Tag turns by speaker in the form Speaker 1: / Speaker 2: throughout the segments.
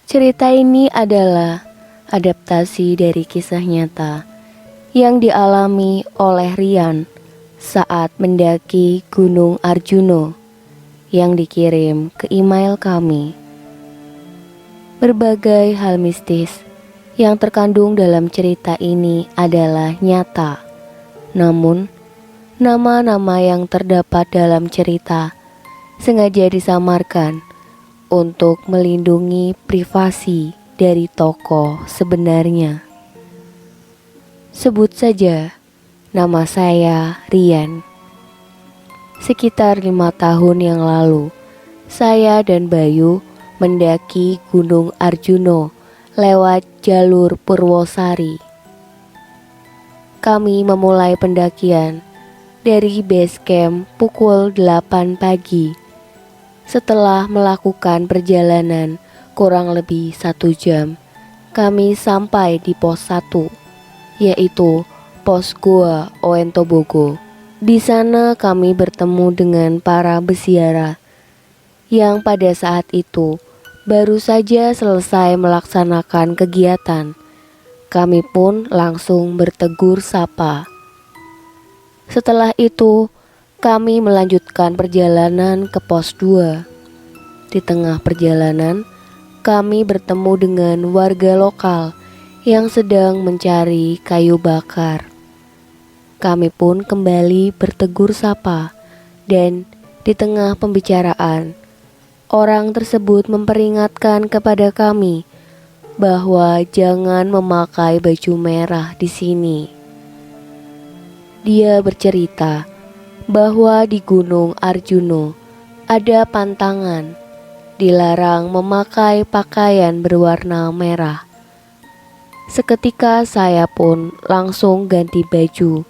Speaker 1: Cerita ini adalah adaptasi dari kisah nyata yang dialami oleh Rian saat mendaki Gunung Arjuno yang dikirim ke email kami. Berbagai hal mistis yang terkandung dalam cerita ini adalah nyata. Namun, nama-nama yang terdapat dalam cerita sengaja disamarkan untuk melindungi privasi dari tokoh sebenarnya. Sebut saja nama saya Rian. Sekitar 5 tahun yang lalu, saya dan Bayu mendaki Gunung Arjuno lewat jalur Purwosari. Kami memulai pendakian dari base camp pukul 8 pagi. Setelah melakukan perjalanan kurang lebih 1 jam, kami sampai di pos 1, yaitu pos Goa Oentobogo. Di sana kami bertemu dengan para besiara yang pada saat itu baru saja selesai melaksanakan kegiatan. Kami pun langsung bertegur sapa. Setelah itu, kami melanjutkan perjalanan ke pos 2. Di tengah perjalanan, kami bertemu dengan warga lokal yang sedang mencari kayu bakar. Kami pun kembali bertegur sapa, dan di tengah pembicaraan, orang tersebut memperingatkan kepada kami bahwa jangan memakai baju merah di sini. Dia bercerita bahwa di Gunung Arjuno ada pantangan, dilarang memakai pakaian berwarna merah. Seketika saya pun langsung ganti baju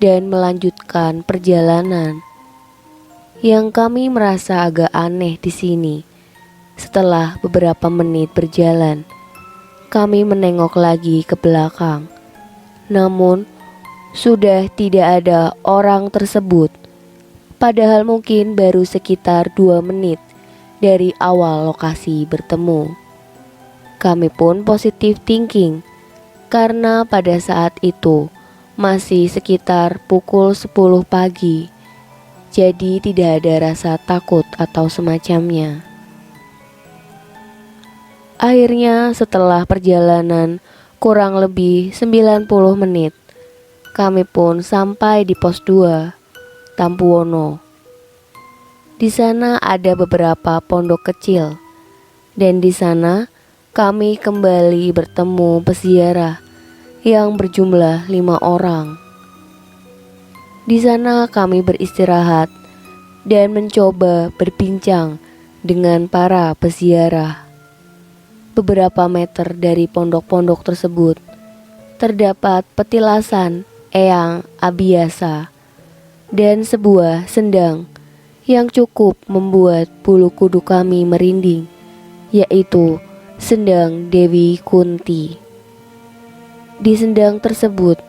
Speaker 1: dan melanjutkan perjalanan. Yang kami merasa agak aneh di sini, setelah beberapa menit berjalan, kami menengok lagi ke belakang. Namun, sudah tidak ada orang tersebut. Padahal mungkin baru sekitar 2 menit dari awal lokasi bertemu. Kami pun positive thinking karena pada saat itu masih sekitar pukul 10 pagi. Jadi tidak ada rasa takut atau semacamnya. Akhirnya setelah perjalanan kurang lebih 90 menit, kami pun sampai di pos 2, Tampuwono. Di sana ada beberapa pondok kecil, dan di sana kami kembali bertemu peziarah yang berjumlah 5 orang. Di sana kami beristirahat dan mencoba berbincang dengan para peziarah. Beberapa meter dari pondok-pondok tersebut terdapat petilasan Eyang Abiasa dan sebuah sendang yang cukup membuat bulu kuduk kami merinding, yaitu sendang Dewi Kunti. Di sendang tersebut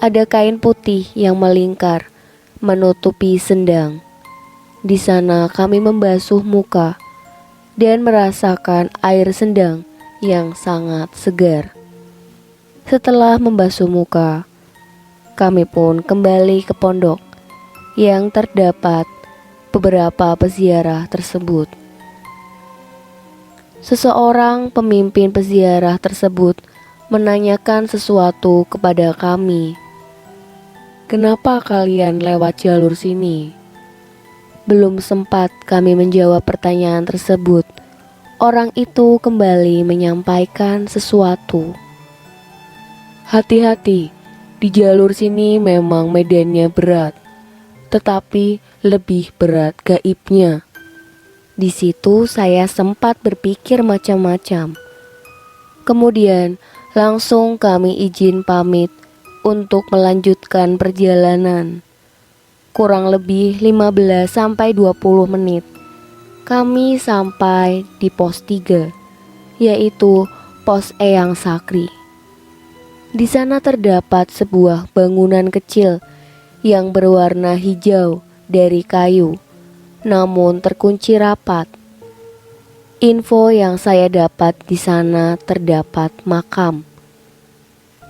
Speaker 1: ada kain putih yang melingkar menutupi sendang. Di sana kami membasuh muka dan merasakan air sendang yang sangat segar. Setelah membasuh muka, kami pun kembali ke pondok yang terdapat beberapa peziarah tersebut. Seseorang pemimpin peziarah tersebut menanyakan sesuatu kepada kami. "Kenapa kalian lewat jalur sini?" Belum sempat kami menjawab pertanyaan tersebut, orang itu kembali menyampaikan sesuatu. "Hati-hati, di jalur sini memang medannya berat, tetapi lebih berat gaibnya." Di situ saya sempat berpikir macam-macam. Kemudian langsung kami izin pamit untuk melanjutkan perjalanan. Kurang lebih 15-20 menit kami sampai di pos 3, yaitu pos Eyang Sakri. Di sana terdapat sebuah bangunan kecil yang berwarna hijau dari kayu, namun terkunci rapat. Info yang saya dapat di sana terdapat makam.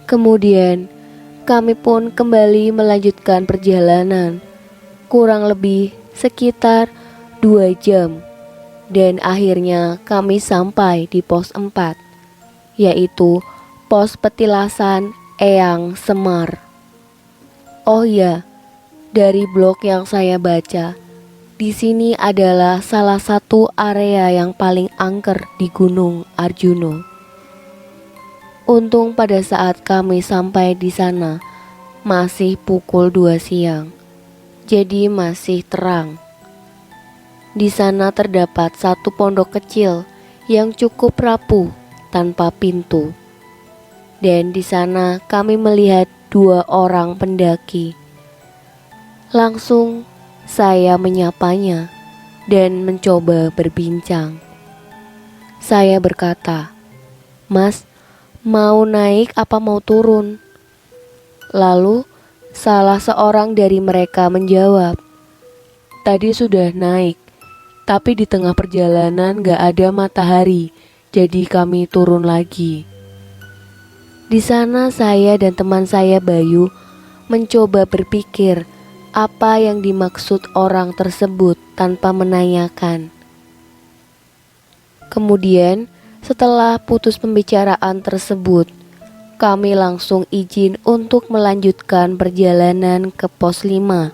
Speaker 1: Kemudian kami pun kembali melanjutkan perjalanan, kurang lebih sekitar 2 jam. Dan akhirnya kami sampai di pos 4, yaitu pos petilasan Eyang Semar. Oh ya, dari blog yang saya baca, di sini adalah salah satu area yang paling angker di Gunung Arjuno. Untung pada saat kami sampai di sana masih pukul 2 siang, jadi masih terang. Di sana terdapat satu pondok kecil yang cukup rapuh tanpa pintu. Dan di sana kami melihat 2 orang pendaki. Langsung saya menyapanya dan mencoba berbincang. Saya berkata, "Mas, mau naik apa mau turun?" Lalu salah seorang dari mereka menjawab, "Tadi sudah naik, tapi di tengah perjalanan gak ada matahari, jadi kami turun lagi." Di sana saya dan teman saya Bayu mencoba berpikir apa yang dimaksud orang tersebut tanpa menanyakan. Kemudian setelah putus pembicaraan tersebut, kami langsung izin untuk melanjutkan perjalanan ke pos 5,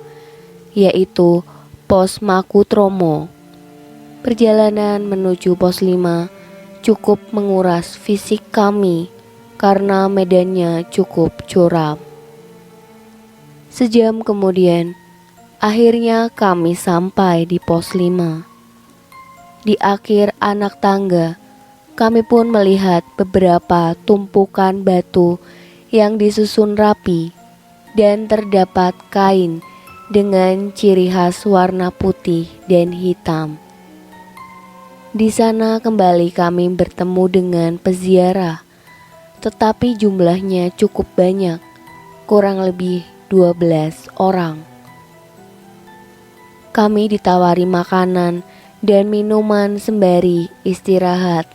Speaker 1: yaitu pos Makutromo. Perjalanan menuju pos 5 cukup menguras fisik kami karena medannya cukup curam. Sejam kemudian, akhirnya kami sampai di pos 5. Di akhir anak tangga, kami pun melihat beberapa tumpukan batu yang disusun rapi dan terdapat kain dengan ciri khas warna putih dan hitam. Di sana kembali kami bertemu dengan peziarah, tetapi jumlahnya cukup banyak, kurang lebih 12 orang. Kami ditawari makanan dan minuman sembari istirahat.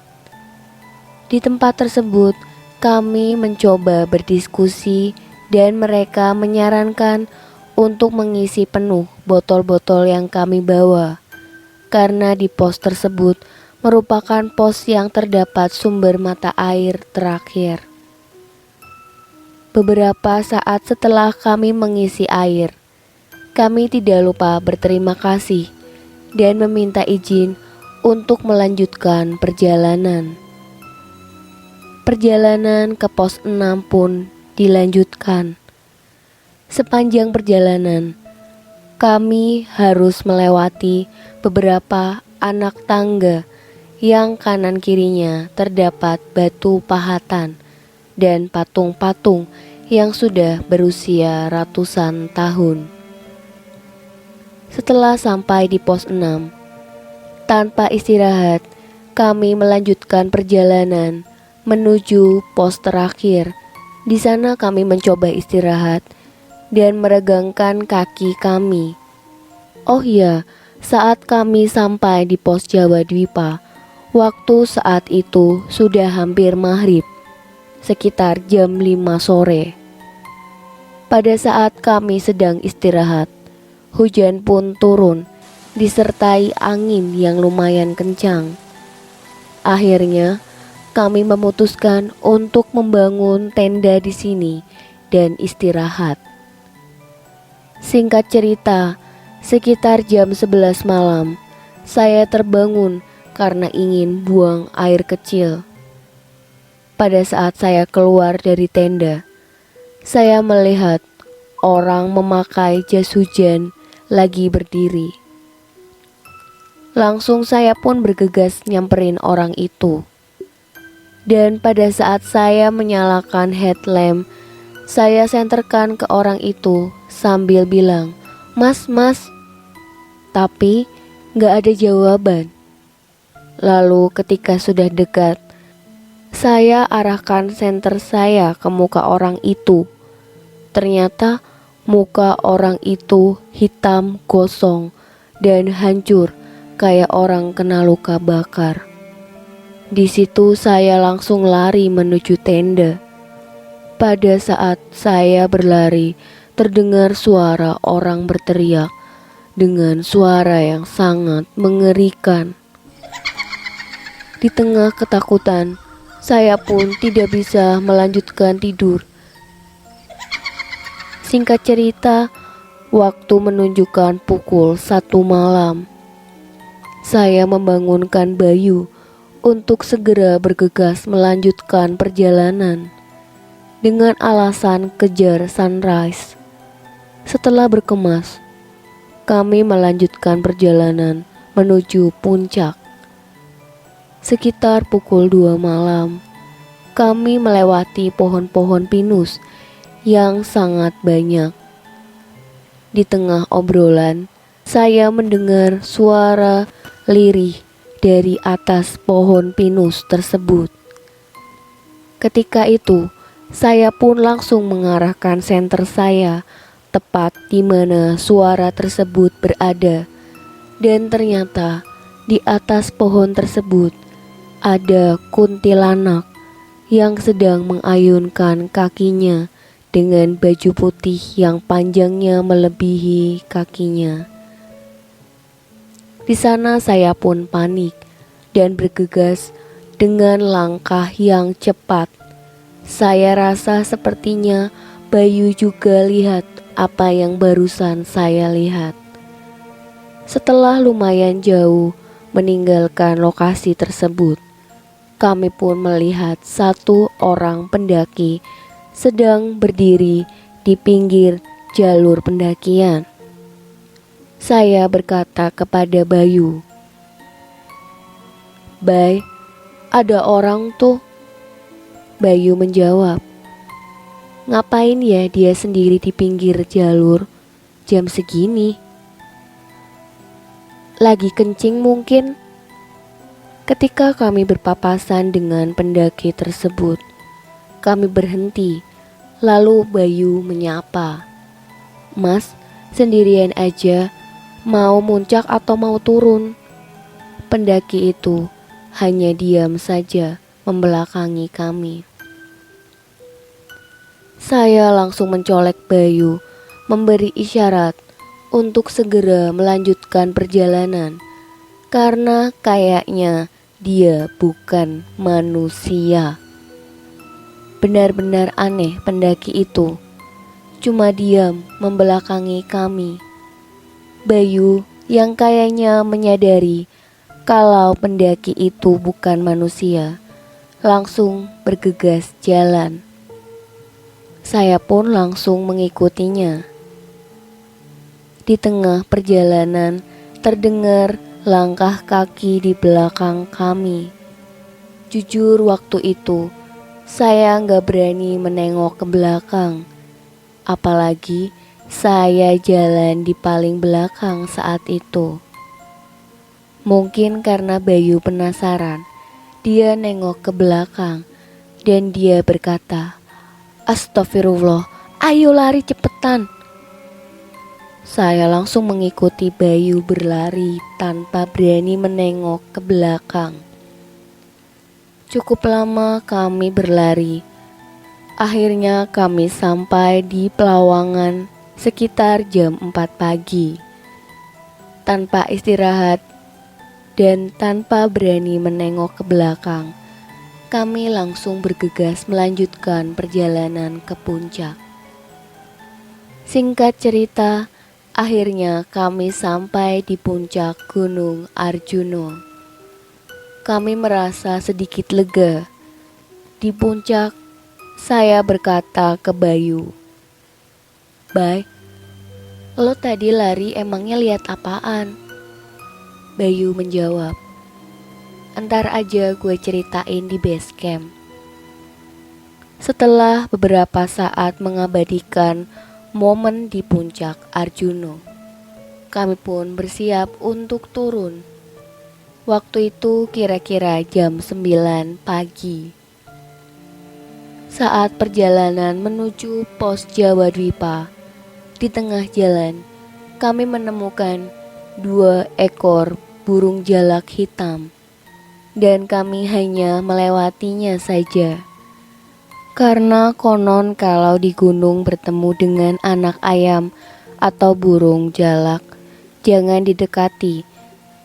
Speaker 1: Di tempat tersebut, kami mencoba berdiskusi dan mereka menyarankan untuk mengisi penuh botol-botol yang kami bawa, karena di pos tersebut merupakan pos yang terdapat sumber mata air terakhir. Beberapa saat setelah kami mengisi air, kami tidak lupa berterima kasih dan meminta izin untuk melanjutkan perjalanan. Perjalanan ke pos 6 pun dilanjutkan. Sepanjang perjalanan, kami harus melewati beberapa anak tangga yang kanan kirinya terdapat batu pahatan dan patung-patung yang sudah berusia ratusan tahun. Setelah sampai di pos 6, tanpa istirahat, kami melanjutkan perjalanan menuju pos terakhir. Di sana kami mencoba istirahat dan meregangkan kaki kami. Oh iya, saat kami sampai di pos Jawa Dwipa, waktu saat itu sudah hampir maghrib, sekitar jam 5 sore. Pada saat kami sedang istirahat, hujan pun turun, disertai angin yang lumayan kencang. Akhirnya, kami memutuskan untuk membangun tenda di sini dan istirahat. Singkat cerita, sekitar jam 11 malam, saya terbangun karena ingin buang air kecil. Pada saat saya keluar dari tenda, saya melihat orang memakai jas hujan lagi berdiri. Langsung saya pun bergegas nyamperin orang itu. Dan pada saat saya menyalakan headlamp, saya senterkan ke orang itu sambil bilang, "Mas, mas." Tapi gak ada jawaban. Lalu ketika sudah dekat, saya arahkan senter saya ke muka orang itu. Ternyata muka orang itu hitam gosong dan hancur kayak orang kena luka bakar. Di situ saya langsung lari menuju tenda. Pada saat saya berlari, terdengar suara orang berteriak dengan suara yang sangat mengerikan. Di tengah ketakutan, saya pun tidak bisa melanjutkan tidur. Singkat cerita, waktu menunjukkan pukul 1 malam. Saya membangunkan Bayu untuk segera bergegas melanjutkan perjalanan dengan alasan kejar sunrise. Setelah berkemas, kami melanjutkan perjalanan menuju puncak. Sekitar pukul 2 malam, kami melewati pohon-pohon pinus yang sangat banyak. Di tengah obrolan, saya mendengar suara lirih dari atas pohon pinus tersebut. Ketika itu, saya pun langsung mengarahkan senter saya tepat di mana suara tersebut berada. Dan ternyata di atas pohon tersebut ada kuntilanak yang sedang mengayunkan kakinya dengan baju putih yang panjangnya melebihi kakinya. Di sana saya pun panik dan bergegas dengan langkah yang cepat. Saya rasa sepertinya Bayu juga lihat apa yang barusan saya lihat. Setelah lumayan jauh meninggalkan lokasi tersebut, kami pun melihat satu orang pendaki sedang berdiri di pinggir jalur pendakian. Saya berkata kepada Bayu, "Bay, ada orang tuh." Bayu menjawab, "Ngapain ya dia sendiri di pinggir jalur jam segini? Lagi kencing mungkin." Ketika kami berpapasan dengan pendaki tersebut, kami berhenti. Lalu Bayu menyapa, "Mas, sendirian aja, mau muncak atau mau turun?" Pendaki itu hanya diam saja membelakangi kami. Saya langsung mencolek Bayu, memberi isyarat untuk segera melanjutkan perjalanan, karena kayaknya dia bukan manusia. Benar-benar aneh pendaki itu, cuma diam membelakangi kami. Bayu yang kayaknya menyadari kalau pendaki itu bukan manusia, langsung bergegas jalan. Saya pun langsung mengikutinya. Di tengah perjalanan terdengar langkah kaki di belakang kami. Jujur waktu itu saya gak berani menengok ke belakang. Apalagi saya jalan di paling belakang saat itu. Mungkin karena Bayu penasaran, dia nengok ke belakang dan dia berkata, "Astagfirullah, ayo lari cepetan." Saya langsung mengikuti Bayu berlari tanpa berani menengok ke belakang. Cukup lama kami berlari. Akhirnya kami sampai di Pelawangan sekitar jam 4 pagi. Tanpa istirahat dan tanpa berani menengok ke belakang, kami langsung bergegas melanjutkan perjalanan ke puncak. Singkat cerita, akhirnya kami sampai di puncak Gunung Arjuno. Kami merasa sedikit lega. Di puncak, saya berkata ke Bayu, "Bay, lo tadi lari emangnya lihat apaan?" Bayu menjawab, "Entar aja gue ceritain di base camp." Setelah beberapa saat mengabadikan momen di puncak Arjuno, kami pun bersiap untuk turun. Waktu itu kira-kira jam 9 pagi. Saat perjalanan menuju pos Jawa Dwipa, di tengah jalan kami menemukan 2 ekor burung jalak hitam. dan kami hanya melewatinya saja. Karena konon kalau di gunung bertemu dengan anak ayam atau burung jalak, jangan didekati.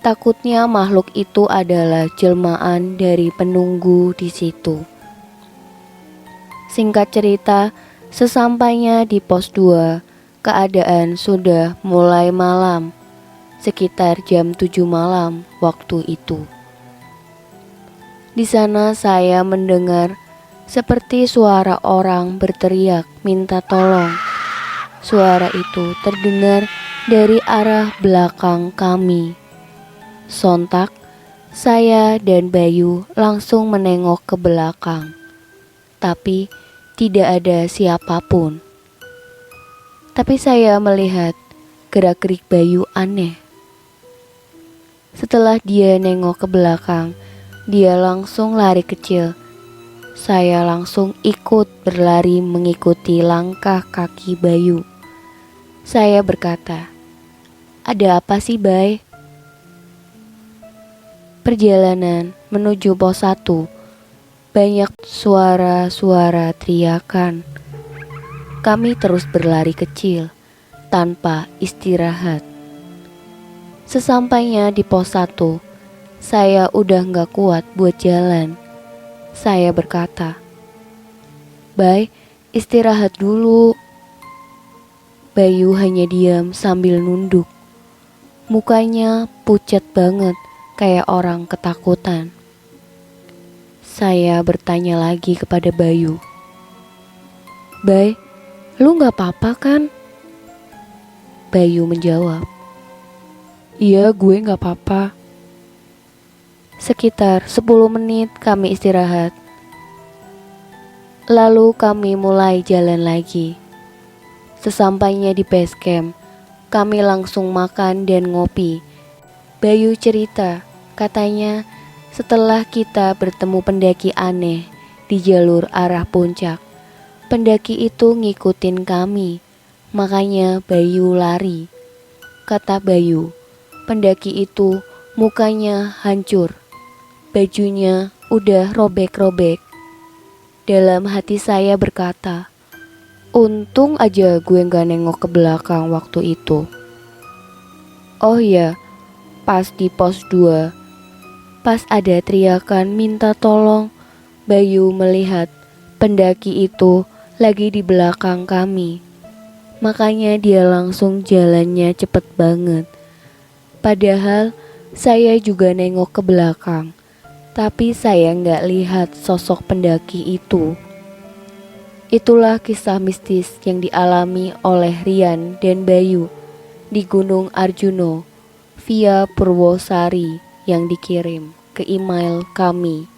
Speaker 1: Takutnya makhluk itu adalah jelmaan dari penunggu di situ. Singkat cerita, sesampainya di pos 2, keadaan sudah mulai malam, sekitar jam 7 malam waktu itu. Di sana saya mendengar seperti suara orang berteriak minta tolong. Suara itu terdengar dari arah belakang kami. Sontak, saya dan Bayu langsung menengok ke belakang. Tapi tidak ada siapapun. Tapi saya melihat gerak-gerik Bayu aneh. Setelah dia nengok ke belakang, dia langsung lari kecil. Saya langsung ikut berlari mengikuti langkah kaki Bayu. Saya berkata, "Ada apa sih, Bay?" Perjalanan menuju pos 1, banyak suara-suara teriakan. Kami terus berlari kecil, tanpa istirahat. Sesampainya di pos 1, saya udah gak kuat buat jalan. Saya berkata, "Bay, istirahat dulu." Bayu hanya diam sambil nunduk. Mukanya pucat banget, kayak orang ketakutan. Saya bertanya lagi kepada Bayu, "Bay, lu gak apa-apa kan?" Bayu menjawab, "Iya, gue gak apa-apa." Sekitar 10 menit kami istirahat. Lalu kami mulai jalan lagi. Sesampainya di base camp, kami langsung makan dan ngopi. Bayu cerita, katanya setelah kita bertemu pendaki aneh di jalur arah puncak, pendaki itu ngikutin kami, makanya Bayu lari. Kata Bayu, pendaki itu mukanya hancur, bajunya udah robek-robek. Dalam hati saya berkata, untung aja gue gak nengok ke belakang waktu itu. Oh iya, pas di pos 2, pas ada teriakan minta tolong, Bayu melihat pendaki itu lagi di belakang kami. Makanya dia langsung jalannya cepet banget. Padahal saya juga nengok ke belakang, tapi saya gak lihat sosok pendaki itu. Itulah kisah mistis yang dialami oleh Rian dan Bayu di Gunung Arjuno via Purwosari yang dikirim ke email kami.